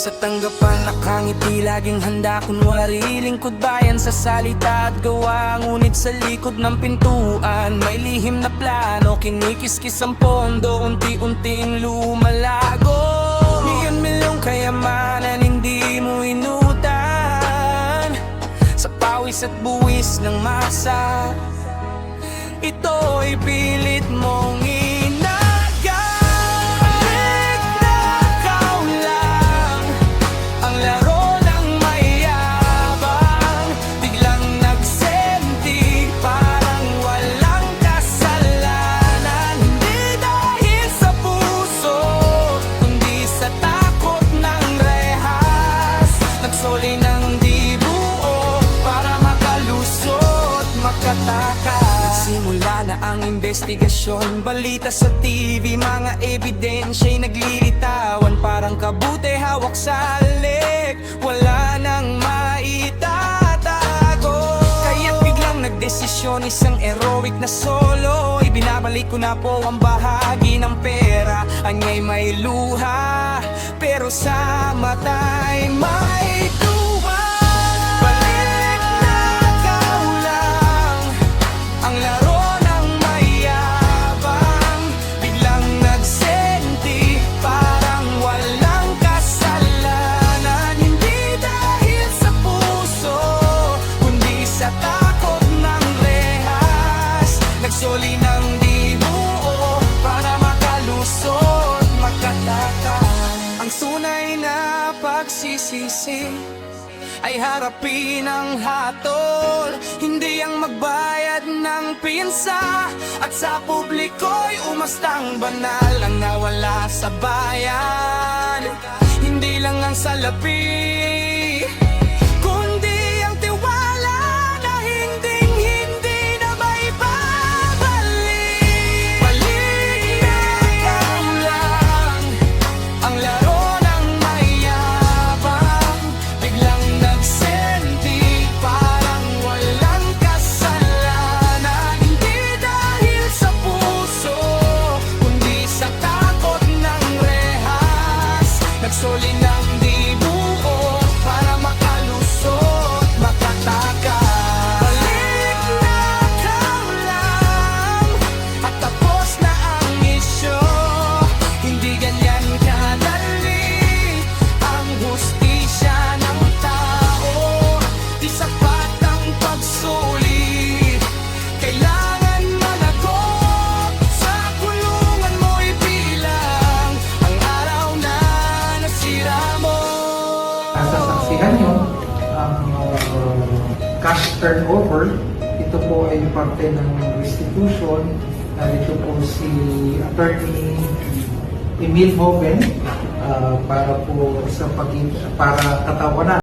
Sa tanggapan nakangiti, laging handa kunwari lingkod bayan sa salita at gawa. Ngunit sa likod ng pintuan may lihim na plano, kinikiskis ang pondo, unti-unting lumalago. Milyon-milyong kayamanan hindi mo inutan, sa pawis at buwis ng masa, ito'y pilit mong simula na ang investigasyon, balita sa TV, mga ebidensya'y naglilitawan. Parang kabute hawak sa leg, wala nang maitatago. Kaya't biglang nagdesisyon, isang heroic na solo. Ibinabalik ko na po ang bahagi ng pera. Anya'y may luha, pero sa mata'y may tuwa. Soli ng di buo para makalusot, makataka. Ang tunay na pagsisisi ay harapin ang hatol, hindi ang magbayad ng pinsa. At sa publiko'y umastang banal ang nawala sa bayan. Hindi lang ang salapi, soli ng di buo para makalusot, makataka. Balik na ikaw lang at tapos na ang isyo. Hindi ganyan kadali ang hustisya ng tao. Di sapat ang pagsulit, kailangan managot. Sa kulungan mo'y bilang ang araw na sasaksihan nyo ang cash turnover. Ito po ay parte ng restitution. Ito po si Attorney Emil Hoven para po sa para katawanan